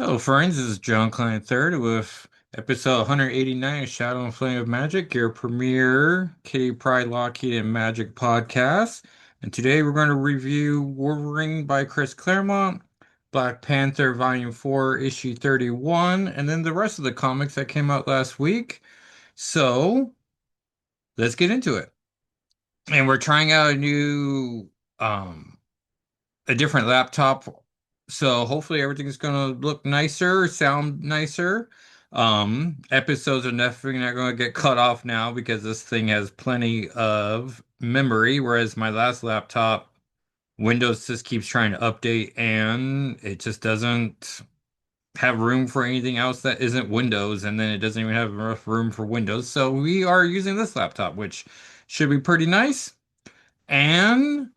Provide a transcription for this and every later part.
Hello, friends. This is John Klein III with episode 189 of Shadow and Flame of Magic, your premier Kitty Pryde Lockheed and Magic podcast. And today we're going to review Wolverine by Chris Claremont, Black Panther Volume 4, Issue 31, and then the rest of the comics that came out last week. So let's get into it. And we're trying out um, a different laptop. So hopefully everything's gonna look nicer, sound nicer. Episodes are definitely not gonna get cut off now because this thing has plenty of memory, whereas my last laptop, Windows just keeps trying to update and it just doesn't have room for anything else that isn't Windows, and then it doesn't even have enough room for Windows. So we are using this laptop, which should be pretty nice. And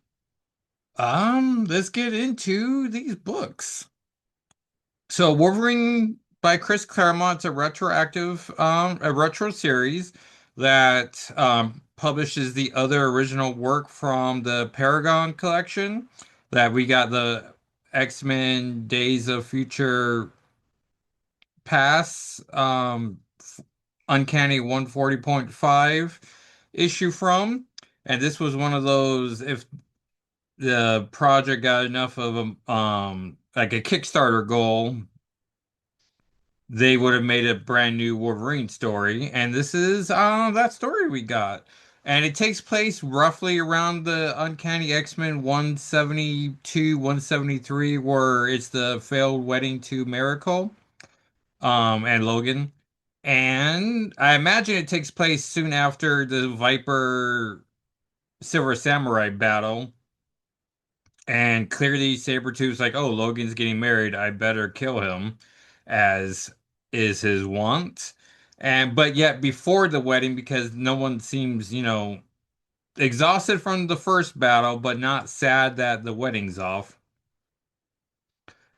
let's get into these books. So Wolverine by Chris Claremont's a retro series that publishes the other original work from the Paragon collection that we got the X-Men Days of Future Past Uncanny 140.5 issue from. And this was one of those, if the project got enough of a Kickstarter goal, they would have made a brand new Wolverine story. And this is that story we got. And it takes place roughly around the Uncanny X-Men 172, 173, where it's the failed wedding to Miracle, and Logan. And I imagine it takes place soon after the Viper Silver Samurai battle. And clearly Sabretooth's like, oh, Logan's getting married. I better kill him, as is his wont. And but yet before the wedding, because no one seems, exhausted from the first battle, but not sad that the wedding's off.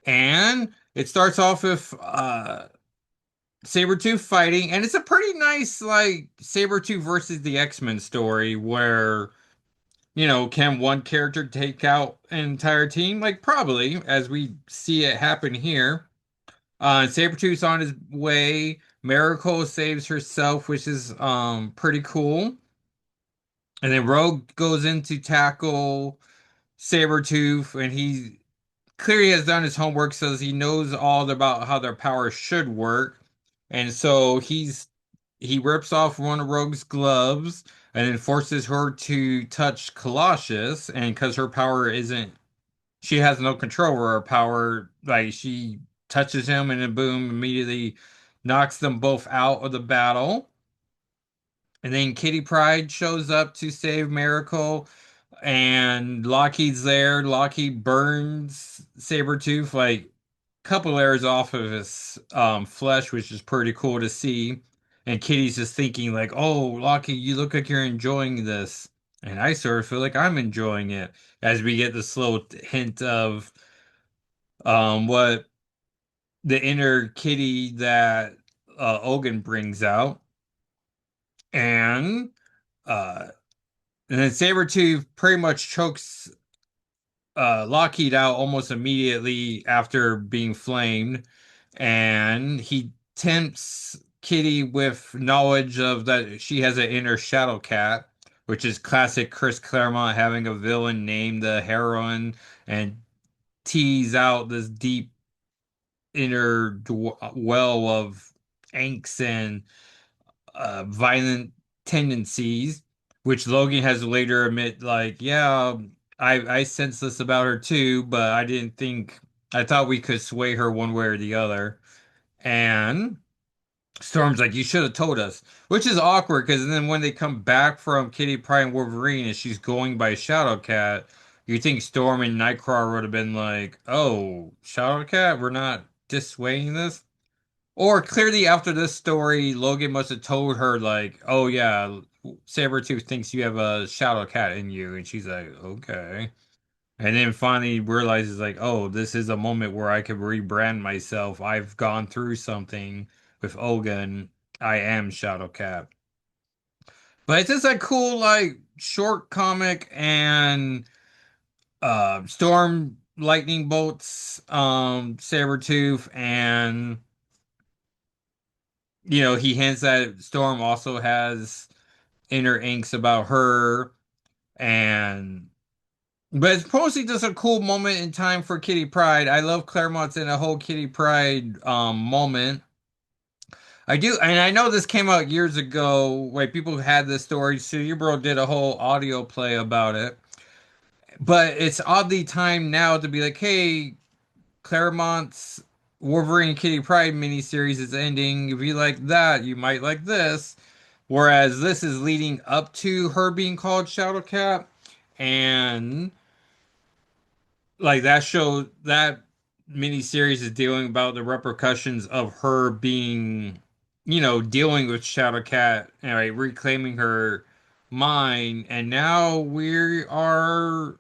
And it starts off with Sabretooth fighting, and it's a pretty nice like Sabretooth versus the X-Men story where can one character take out an entire team? Like, probably, as we see it happen here. Sabretooth's on his way. Miracle saves herself, which is pretty cool. And then Rogue goes in to tackle Sabretooth, and he clearly has done his homework, so he knows all about how their power should work. And so he rips off one of Rogue's gloves and then forces her to touch Colossus. And because her power isn't, she has no control over her power. Like she touches him, and then boom, immediately knocks them both out of the battle. And then Kitty Pryde shows up to save Miracle, and Lockheed's there. Lockheed burns Sabretooth like a couple layers off of his flesh, which is pretty cool to see. And Kitty's just thinking like, "Oh, Lockheed, you look like you're enjoying this." And I sort of feel like I'm enjoying it as we get this little hint of what the inner Kitty that Ogun brings out. And uh and then Sabretooth pretty much chokes Lockheed out almost immediately after being flamed, and he tempts Kitty with knowledge of that she has an inner Shadow Cat, which is classic Chris Claremont having a villain named the heroine and tease out this deep inner well of angst and violent tendencies, which Logan has to later admit, like, yeah, I sense this about her too, but I didn't think I thought we could sway her one way or the other. And Storm's like, you should have told us, which is awkward because then when they come back from Kitty Pryde and Wolverine and she's going by Shadowcat, you think Storm and Nightcrawler would have been like, oh, Shadowcat, we're not dissuading this? Or clearly after this story, Logan must have told her like, "Oh yeah, Sabretooth thinks you have a shadow cat in you," and she's like, "Okay." And then finally realizes like, "Oh, this is a moment where I could rebrand myself. I've gone through something with Ogun. I am Shadowcat." But it's just a cool like short comic, and Storm lightning bolts Sabretooth, and he hints that Storm also has inner inks about her, and but it's mostly just a cool moment in time for Kitty Pryde. I love Claremont's in a whole Kitty Pryde moment. I do, and I know this came out years ago. Like people had this story. Cerebro did a whole audio play about it, but it's oddly timed now to be like, hey, Claremont's Wolverine Kitty Pryde miniseries is ending. If you like that, you might like this. Whereas this is leading up to her being called Shadowcat, and like that miniseries is dealing about the repercussions of her being, dealing with Shadowcat and like, reclaiming her mind, and now we are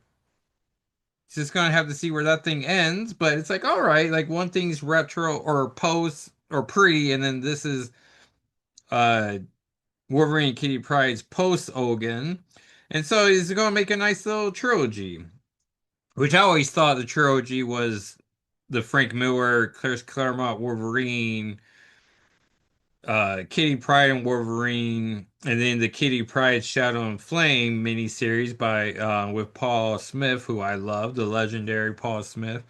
just gonna have to see where that thing ends. But it's like, all right, like one thing's retro or post or pre, and then this is uh Wolverine and Kitty Pryde's post Ogun, and so he's gonna make a nice little trilogy. Which I always thought the trilogy was the Frank Miller, Chris Claremont Wolverine, Kitty Pryde and Wolverine, and then the Kitty Pryde Shadow and Flame miniseries by with Paul Smith, who I love, the legendary Paul Smith,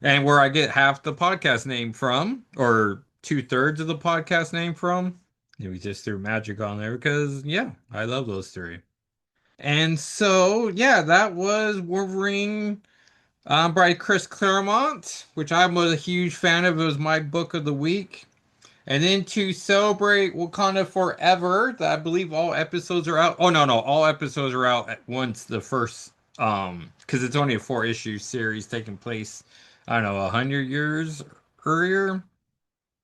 and where I get half the podcast name from, or 2/3 of the podcast name from. And we just threw magic on there because yeah, I love those three. And so yeah, that was Wolverine by Chris Claremont, which I was a huge fan of. It was my book of the week. And then to celebrate Wakanda Forever, that I believe all episodes are out. Oh no, no, all episodes are out at once. The first, because it's only a 4 issue series taking place, I don't know, 100 years earlier.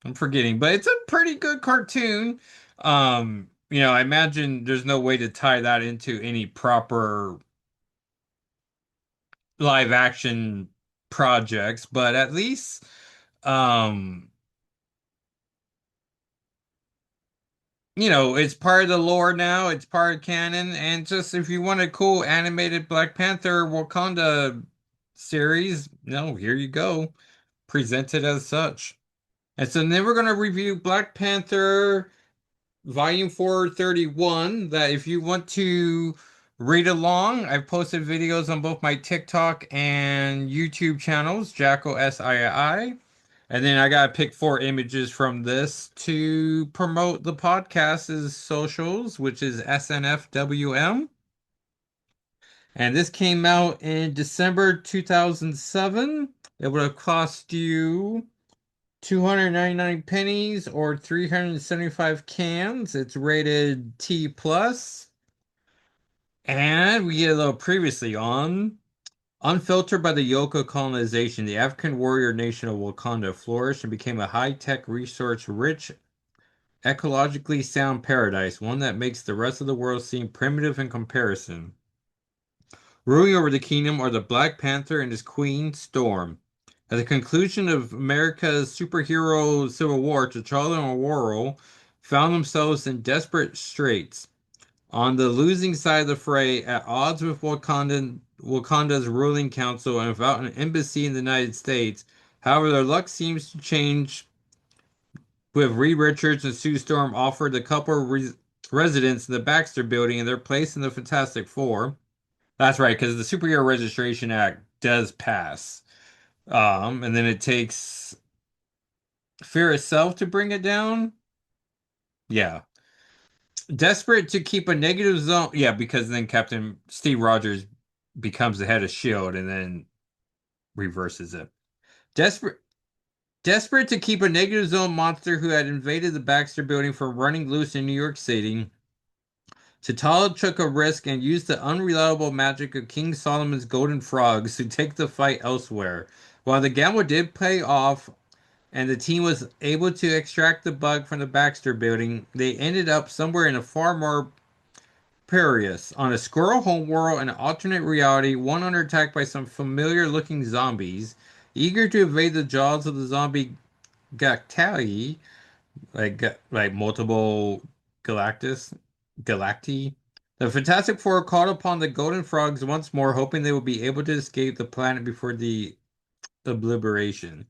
I'm forgetting, but it's a pretty good cartoon. I imagine there's no way to tie that into any proper live action projects, but at least um it's part of the lore now, it's part of canon, and just if you want a cool animated Black Panther Wakanda series, no, here you go. Presented as such. And so then we're gonna review Black Panther Volume 431, that if you want to read along, I've posted videos on both my TikTok and YouTube channels, Jackal SII. And then I got to pick 4 images from this to promote the podcast's socials, which is SNFWM. And this came out in December 2007. It would have cost you 299 pennies or 375 cans. It's rated T plus. And we get a little previously on. Unfiltered by the yoke of colonization, the African warrior nation of Wakanda flourished and became a high-tech, resource-rich, ecologically sound paradise, one that makes the rest of the world seem primitive in comparison. Ruling over the kingdom are the Black Panther and his queen, Storm. At the conclusion of America's superhero civil war, T'Challa and Ororo found themselves in desperate straits. On the losing side of the fray, at odds with Wakanda's ruling council and without an embassy in the United States. However, their luck seems to change with Reed Richards and Sue Storm offered the couple residents in the Baxter Building in their place in the Fantastic Four. That's right, because the Superhero Registration Act does pass. And then it takes Fear itself to bring it down. Yeah. Desperate to keep a negative zone. Yeah, because then Captain Steve Rogers becomes the head of S.H.I.E.L.D. and then reverses it. Desperate Desperate to keep a negative zone monster who had invaded the Baxter building from running loose in New York City, T'Challa took a risk and used the unreliable magic of King Solomon's golden frogs to take the fight elsewhere. While the gamble did pay off and the team was able to extract the bug from the Baxter building, they ended up somewhere in a far more perilous. On a squirrel homeworld in an alternate reality, one under attack by some familiar looking zombies. Eager to evade the jaws of the zombie Gactali, like multiple Galactus, Galacti. The Fantastic Four called upon the Golden Frogs once more, hoping they would be able to escape the planet before the obliteration.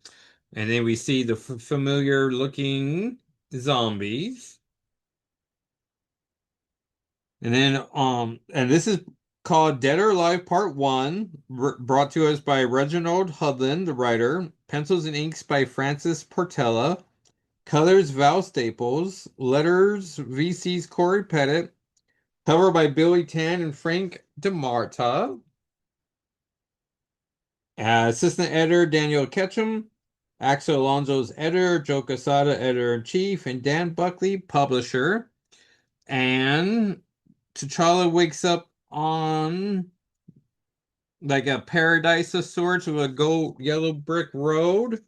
And then we see the familiar looking zombies. And then, and this is called Dead or Alive Part 1, brought to us by Reginald Hudlin, the writer. Pencils and inks by Francis Portella. Colors Val Staples. Letters VC's Corey Pettit. Cover by Billy Tan and Frank DeMarta. Assistant editor Daniel Ketchum. Axel Alonso's editor, Joe Quesada, editor-in-chief, and Dan Buckley, publisher. And T'Challa wakes up on like a paradise of sorts with a gold yellow brick road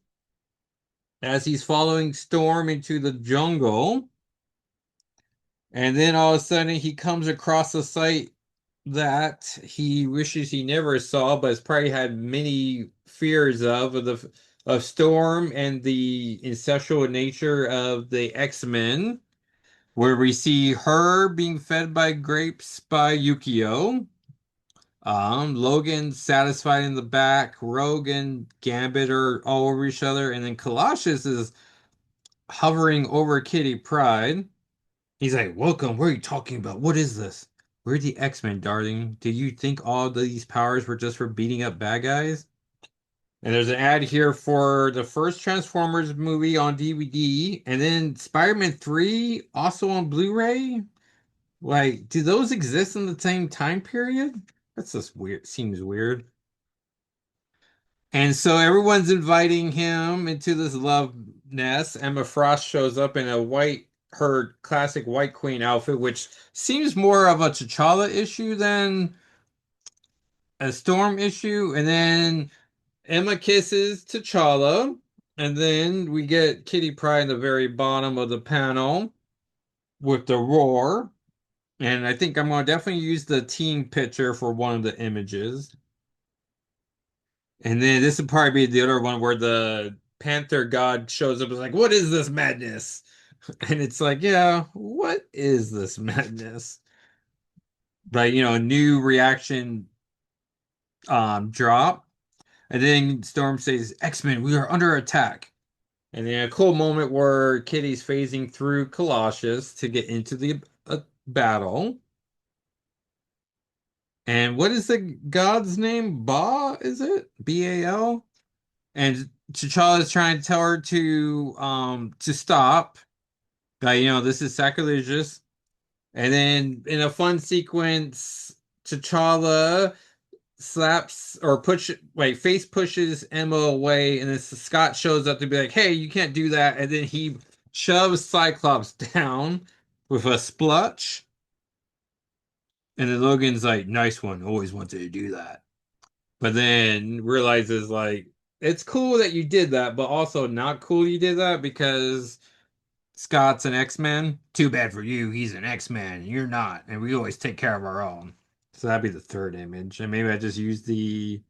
as he's following Storm into the jungle. And then all of a sudden he comes across a site that he wishes he never saw, but has probably had many fears of of Storm and the incestual nature of the X-Men, where we see her being fed by grapes by Yukio. Logan satisfied in the back, Rogue and Gambit are all over each other, and then Colossus is hovering over Kitty Pryde. He's like, "Welcome, what are you talking about? What is this? We're the X-Men, darling. Did you think all these powers were just for beating up bad guys?" And there's an ad here for the first Transformers movie on DVD, and then Spider-Man 3 also on Blu-ray. Like, do those exist in the same time period? That's just weird. Seems weird. And so everyone's inviting him into this love nest. Emma Frost shows up in a her classic White Queen outfit, which seems more of a T'Challa issue than a Storm issue. And then Emma kisses T'Challa. And then we get Kitty Pryde in the very bottom of the panel with the roar. And I think I'm going to definitely use the team picture for one of the images. And then this would probably be the other one where the Panther god shows up and is like, "What is this madness?" And it's like, yeah, what is this madness? But new reaction drop. And then Storm says, "X-Men, we are under attack." And then a cool moment where Kitty's phasing through Colossus to get into the battle. And what is the god's name? Ba, is it? Bal? And T'Challa is trying to tell her to stop. That this is sacrilegious. And then in a fun sequence, T'Challa slaps or face pushes Emma away, and then Scott shows up to be like, "Hey, you can't do that." And then he shoves Cyclops down with a splutch. And then Logan's like, "Nice one, always wanted to do that." But then realizes like it's cool that you did that, but also not cool you did that because Scott's an X-Men. Too bad for you, he's an X-Man. You're not, and we always take care of our own. So that'd be the third image. And maybe I just use the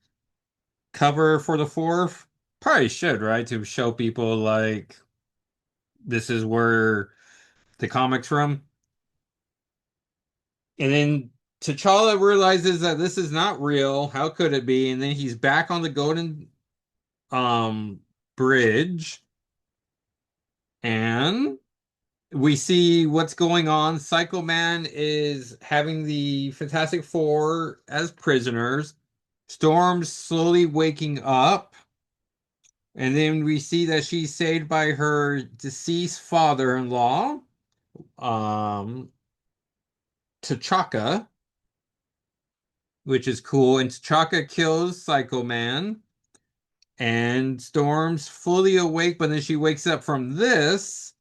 cover for the fourth. Probably should, right? To show people like this is where the comic's from. And then T'Challa realizes that this is not real. How could it be? And then he's back on the golden um bridge, and we see what's going on. Psycho Man is having the Fantastic Four as prisoners. Storm's slowly waking up, and then we see that she's saved by her deceased father-in-law, um T'Chaka, which is cool. And T'Chaka kills Psycho Man. And Storm's fully awake, but then she wakes up from this.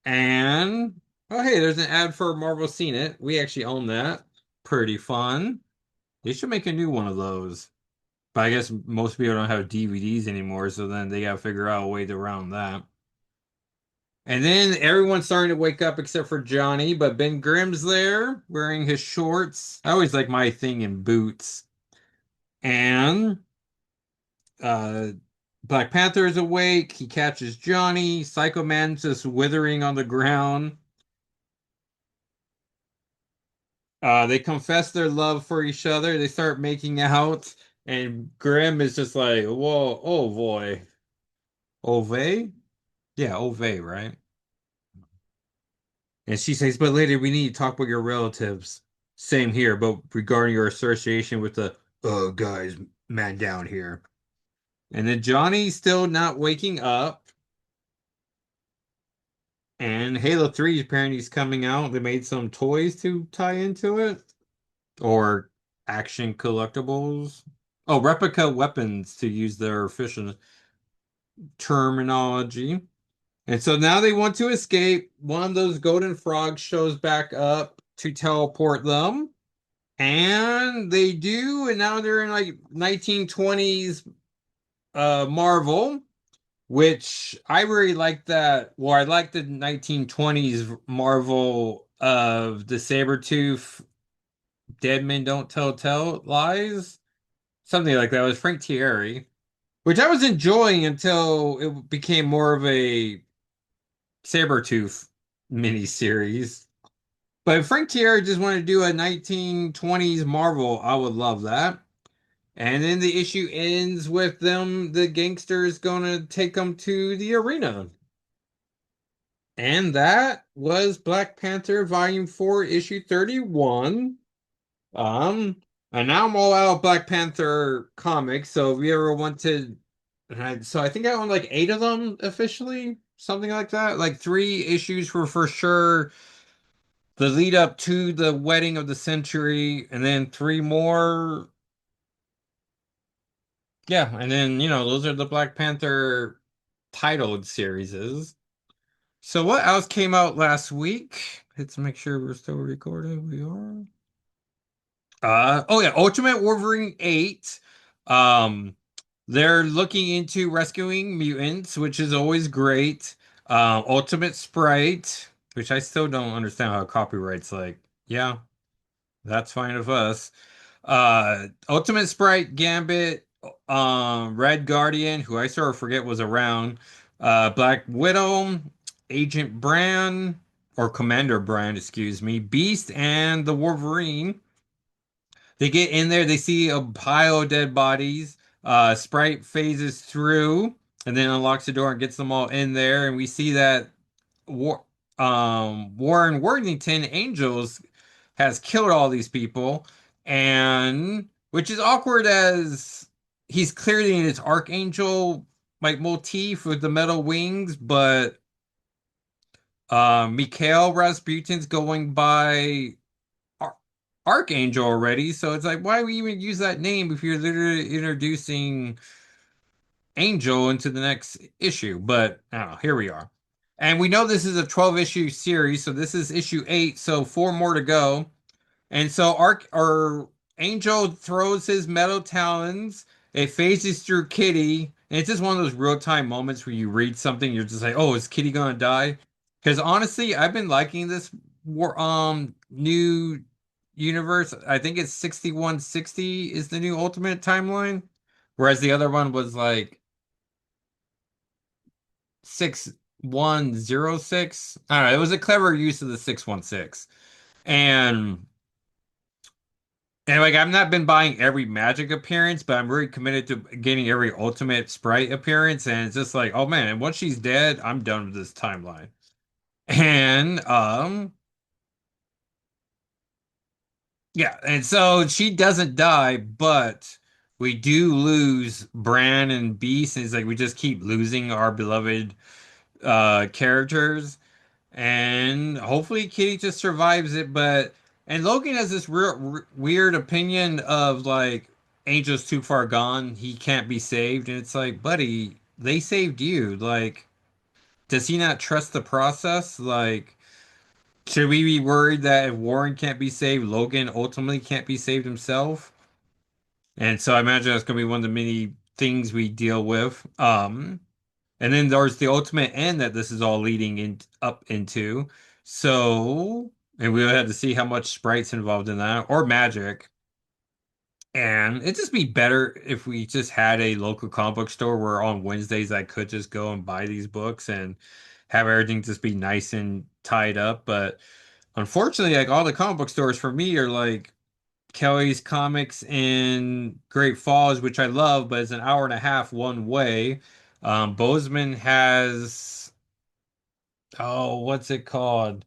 And oh hey, there's an ad for Marvel Seen It. We actually own that. Pretty fun. They should make a new one of those. But I guess most people don't have DVDs anymore, so then they gotta figure out a way around that. And then everyone's starting to wake up except for Johnny, but Ben Grimm's there wearing his shorts. I always like my thing in boots. And uh Black Panther is awake. He catches Johnny. Psycho Man's just withering on the ground. They confess their love for each other. They start making out, and Grimm is just like, "Whoa, oh boy, Ove? Yeah, Ove, right?" And she says, "But later we need to talk with your relatives." Same here, but regarding your association with the guys, man down here. And then Johnny's still not waking up, and Halo 3 apparently is coming out. They made some toys to tie into it, or action collectibles. Oh, replica weapons to use their official terminology. And so now they want to escape. One of those golden frogs shows back up to teleport them. And they do, and now they're in like 1920s Marvel, which I really like that. Well, I like the 1920s Marvel of the Sabretooth Dead Men Don't Tell Lies. Something like that. It was Frank Thierry, which I was enjoying until it became more of a Sabretooth miniseries. But if Frank Thierry just wanted to do a 1920s Marvel, I would love that. And then the issue ends with them, the gangsters, gonna take them to the arena. And that was Black Panther Volume 4, Issue 31. Um, and now I'm all out of Black Panther comics, so if you ever want to, so I think I own like eight of them officially, something like that. Like three issues were for sure the lead up to the wedding of the century, and then three more. Yeah, and then those are the Black Panther titled series. So what else came out last week? Let's make sure we're still recording. We are. Oh yeah, Ultimate Wolverine 8. Um, they're looking into rescuing mutants, which is always great. Ultimate Sprite, which I still don't understand how copyright's like. Yeah, that's fine with us. Ultimate Sprite, Gambit, Red Guardian, who I sort of forget was around, Black Widow, Agent Brand, or Commander Brand, excuse me, Beast, and the Wolverine. They get in there, they see a pile of dead bodies. Sprite phases through and then unlocks the door and gets them all in there. And we see that War Warren Worthington Angels has killed all these people, and which is awkward as he's clearly in his Archangel like motif with the metal wings, but Mikhail Rasputin's going by Ar Archangel already, so it's like, why would we even use that name if you're literally introducing Angel into the next issue? But I don't know, here we are. And we know this is a 12 issue series, so this is issue 8, so four more to go. And so Arc or Angel throws his metal talons. It phases through Kitty, and it's just one of those real time moments where you read something, you're just like, "Oh, is Kitty gonna die?" Because honestly, I've been liking this new universe. I think it's 6160 is the new Ultimate timeline, whereas the other one was like 6106. I don't know. It was a clever use of the 616, and. And like I've not been buying every Magic appearance, but I'm really committed to getting every Ultimate Sprite appearance. And it's just like, oh man, and once she's dead, I'm done with this timeline. And yeah, and so she doesn't die, but we do lose Bran and Beast, and it's like we just keep losing our beloved characters. And hopefully Kitty just survives it. But and Logan has this weird opinion of like Angel's too far gone, he can't be saved, and it's like, buddy, they saved you. Like, does he not trust the process? Like, should we be worried that if Warren can't be saved, Logan ultimately can't be saved himself? And so I imagine that's gonna be one of the many things we deal with. And then there's the ultimate end that this is all leading in up into. So, and we'll have to see how much Sprite's involved in that or magic. And it'd just be better if we just had a local comic book store where on Wednesdays I could just go and buy these books and have everything just be nice and tied up. But Unfortunately, like all the comic book stores for me are like Kelly's Comics in Great Falls, which I love, but it's an hour and a half one way. Bozeman has, oh, what's it called?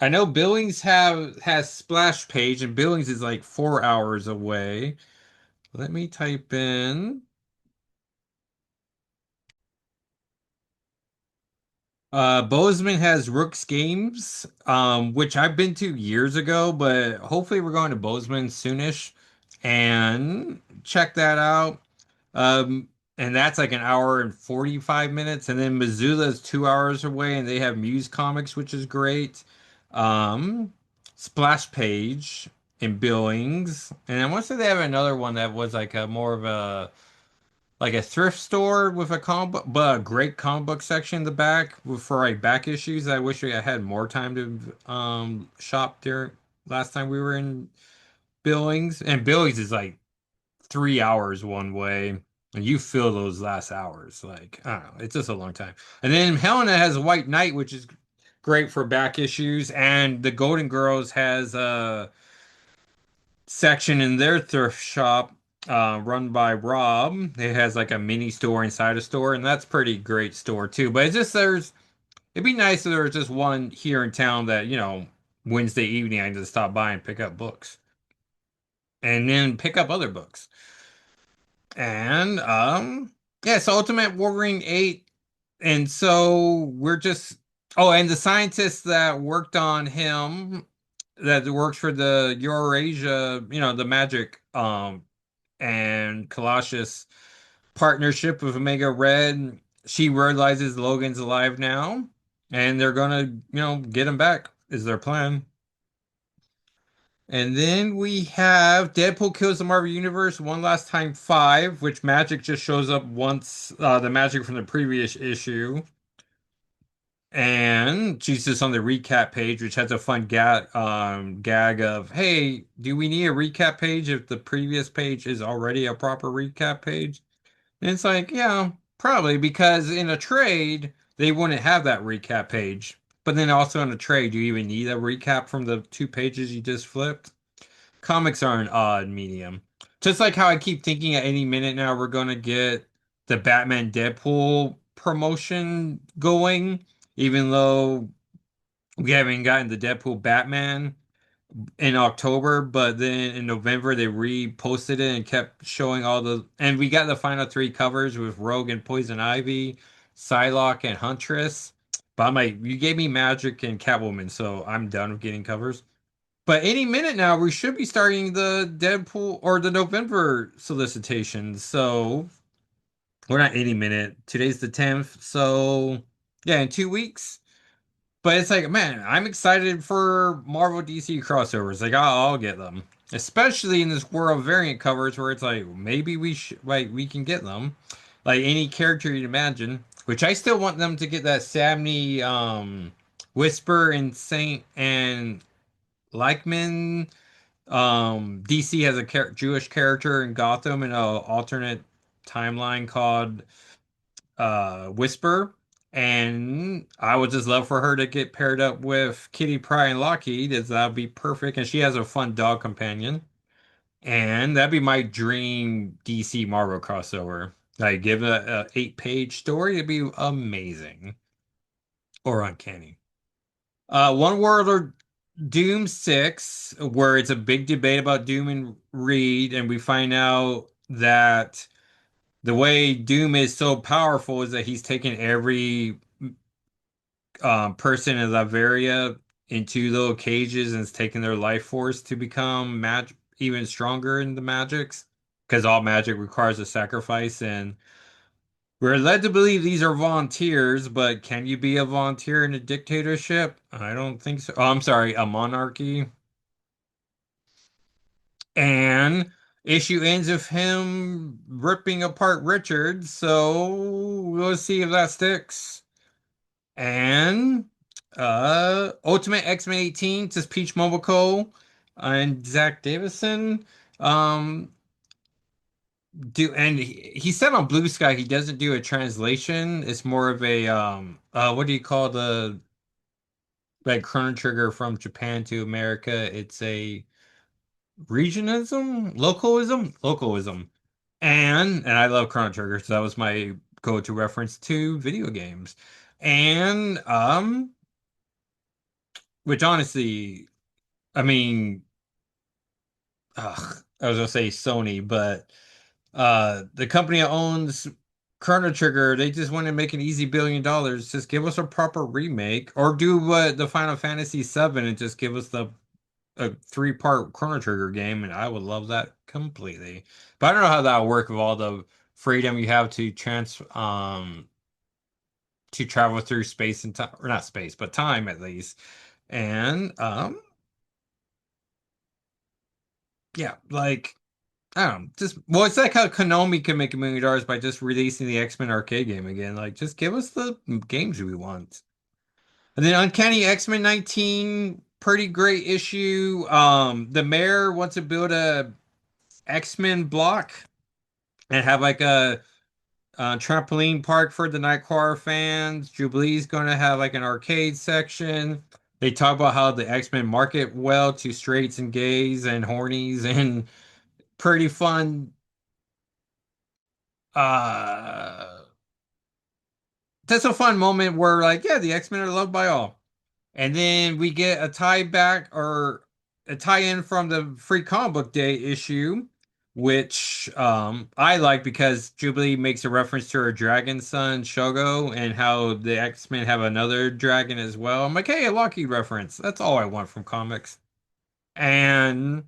I know Billings has Splash Page, and Billings is like 4 hours away. Let me type in. Bozeman has Rook's Games, which I've been to years ago, but hopefully we're going to Bozeman soonish and check that out. Um, and that's like an hour and 45 minutes. And then Missoula is 2 hours away, and they have Muse Comics, which is great. Um, Splash Page in Billings. And I want to say they have another one that was like a more of a like a thrift store with a comic book, but a great comic book section in the back for like back issues. I wish I had more time to shop there last time we were in Billings. And Billings is like 3 hours one way. And you feel those last hours. Like, I don't know, it's just a long time. And then Helena has White Knight, which is great for back issues. And the Golden Girls has section in their thrift shop run by Rob. It has like a mini store inside a store, and that's pretty great store too. But it's just it'd be nice if there was just one here in town that, Wednesday evening I can just stop by and pick up books. And then pick up other books. And yeah, so Ultimate Wolverine 8. And so we're just oh, and the scientist that worked on him that works for the Eurasia, the magic and Colossus partnership with Omega Red. She realizes Logan's alive now, and they're gonna, get him back, is their plan. And then we have Deadpool kills the Marvel Universe one last time 5, which magic just shows up once, the magic from the previous issue. And she's just on the recap page, which has a fun gag of, hey, do we need a recap page if the previous page is already a proper recap page? And it's like, yeah, probably because in a trade, they wouldn't have that recap page. But then also in a trade, do you even need a recap from the 2 pages you just flipped? Comics are an odd medium. Just like how I keep thinking at any minute now we're gonna get the Batman Deadpool promotion going, even though we haven't gotten the Deadpool Batman in October, but then in November they reposted it and kept showing and we got the final 3 covers with Rogue and Poison Ivy, Psylocke and Huntress. But I'm like, you gave me Magic and Catwoman, so I'm done with getting covers. But any minute now, we should be starting the Deadpool or the November solicitations. So we're not any minute. Today's the 10th. So yeah, in 2 weeks. But it's like, man, I'm excited for Marvel DC crossovers. Like, I'll get them, especially in this world of variant covers where it's like maybe we can get them, like any character you'd imagine. Which I still want them to get that Samney, Whisper and Saint and Lykeman. DC has a Jewish character in Gotham in an alternate timeline called Whisper, and I would just love for her to get paired up with Kitty Pryde and Lockheed, as that would be perfect. And she has a fun dog companion, and that'd be my dream DC Marvel crossover. Like give it a 8-page story, it'd be amazing or Uncanny. One World or Doom 6, where it's a big debate about Doom and Reed, and we find out that the way Doom is so powerful is that he's taken every person in Latveria into little cages and has taken their life force to become even stronger in the magics, because all magic requires a sacrifice, and we're led to believe these are volunteers, but can you be a volunteer in a dictatorship? I don't think so. Oh, I'm sorry, a monarchy. And issue ends with him ripping apart Richard, so we'll see if that sticks. And Ultimate X-Men 18 says Peach Momoko and Zach Davison. Um he said on Blue Sky he doesn't do a translation. It's more of a what do you call like Chrono Trigger from Japan to America. It's a regionalism, localism. And I love Chrono Trigger, so that was my go-to reference to video games. And which honestly, I mean, I was gonna say Sony, but the company that owns Chrono Trigger, they just want to make an easy $1 billion. Just give us a proper remake, or do what the Final Fantasy VII and just give us the a three-part Chrono Trigger game, and I would love that completely. But I don't know how that would work with all the freedom you have to travel through space and time, or not space, but time at least. And yeah, like I don't know, just well, it's like how Konami can make $1 million by just releasing the X-Men arcade game again. Like, just give us the games we want. And then Uncanny X-Men 19, pretty great issue. The mayor wants to build a X-Men block and have like a trampoline park for the Nightcrawler fans. Jubilee's going to have like an arcade section. They talk about how the X-Men market well to straights and gays and hornies and pretty fun. Uh, that's a fun moment where like, yeah, the X-Men are loved by all. And then we get a tie back or a tie-in from the Free Comic Book Day issue, which I like because Jubilee makes a reference to her dragon son Shogo and how the X-Men have another dragon as well. I'm like, hey, a Loki reference. That's all I want from comics. And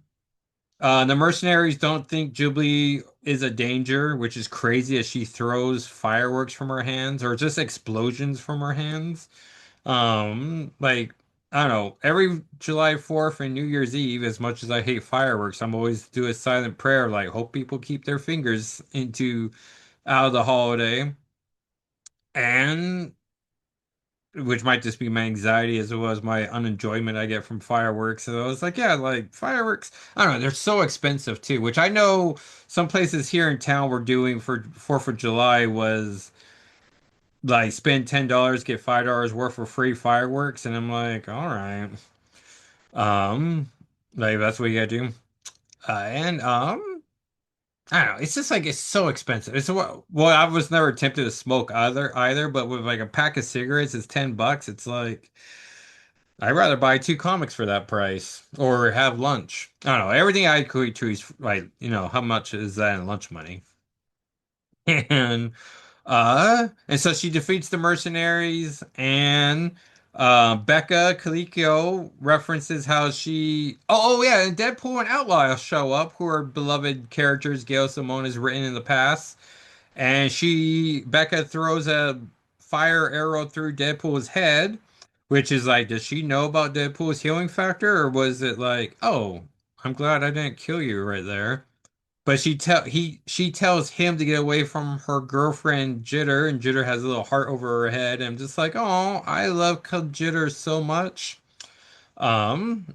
the mercenaries don't think Jubilee is a danger, which is crazy as she throws fireworks from her hands or just explosions from her hands. Like I don't know, every July 4th and New Year's Eve, as much as I hate fireworks, I'm always do a silent prayer, like hope people keep their fingers into out of the holiday. And which might just be my anxiety as well as my unenjoyment I get from fireworks. So I was like, yeah, like fireworks, I don't know, they're so expensive too, which I know some places here in town were doing for 4th of July was like spend $10, get $5 worth of free fireworks, and I'm like, all right, um, like that's what you gotta do. And I don't know, it's just like it's so expensive. It's what well, I was never tempted to smoke either, but with like a pack of cigarettes, it's $10. It's like I'd rather buy two comics for that price or have lunch. I don't know. Everything I equate to is like, how much is that in lunch money? And and so she defeats the mercenaries, and Becca Colicchio references how yeah, and Deadpool and Outlaw show up, who are beloved characters Gail Simone has written in the past. And Becca throws a fire arrow through Deadpool's head, which is like, does she know about Deadpool's healing factor, or was it like, oh, I'm glad I didn't kill you right there? But she tells him to get away from her girlfriend Jitter, and Jitter has a little heart over her head. And I'm just like, oh, I love Jitter so much. Um,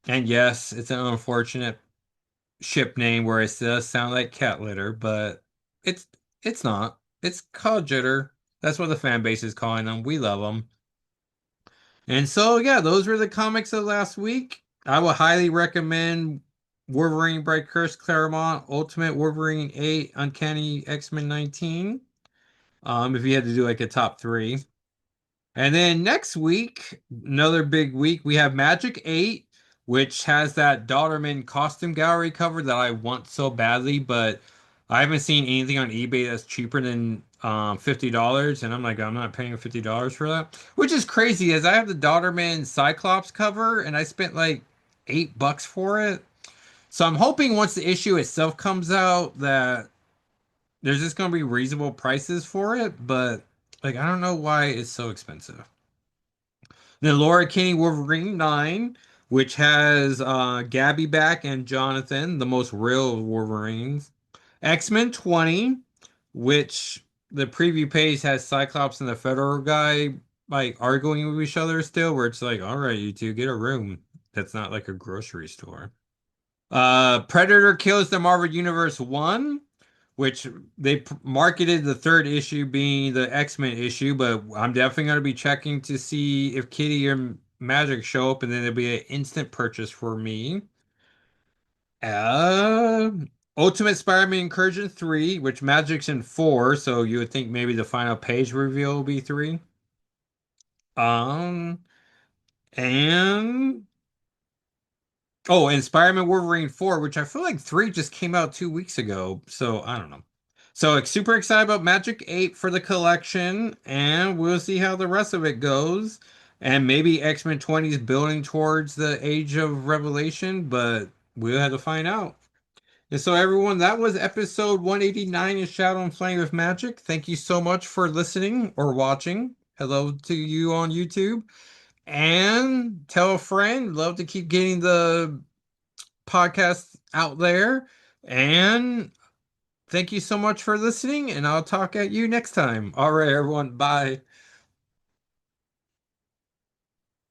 and yes, it's an unfortunate ship name where it does sound like cat litter, but it's it's not. It's called Jitter. That's what the fan base is calling them. We love them. And so, yeah, those were the comics of last week. I would highly recommend Wolverine by Chris Claremont, Ultimate Wolverine 8, Uncanny X-Men 19. If you had to do like a top three. And then next week, another big week, we have Magic 8, which has that Dodderman costume gallery cover that I want so badly, but I haven't seen anything on eBay that's cheaper than $50. And I'm like, I'm not paying $50 for that. Which is crazy, as I have the Dodderman Cyclops cover and I spent like $8 for it. So I'm hoping once the issue itself comes out that there's just gonna be reasonable prices for it, but like I don't know why it's so expensive. Then Laura Kinney Wolverine 9, which has Gabby back and Jonathan, the most real Wolverines. X-Men 20, which the preview page has Cyclops and the Federal guy like arguing with each other still, where it's like, all right, you two get a room. That's not like a grocery store. Predator Kills the Marvel Universe 1, which they marketed the third issue being the X-Men issue, but I'm definitely going to be checking to see if Kitty or Magic show up, and then it'll be an instant purchase for me. Uh, Ultimate Spider-Man Incursion 3, which Magic's in 4, so you would think maybe the final page reveal will be 3. Um, and oh, and Spider-Man Wolverine 4, which I feel like 3 just came out 2 weeks ago, so I don't know. So like super excited about Magic 8 for the collection, and we'll see how the rest of it goes. And maybe X-Men 20 is building towards the Age of Revelation, but we'll have to find out. And so, everyone, that was episode 189 of Shadow and Flame with Magic. Thank you so much for listening or watching. Hello to you on YouTube. And tell a friend. Love to keep getting the podcast out there. And thank you so much for listening. And I'll talk at you next time. All right, everyone. Bye.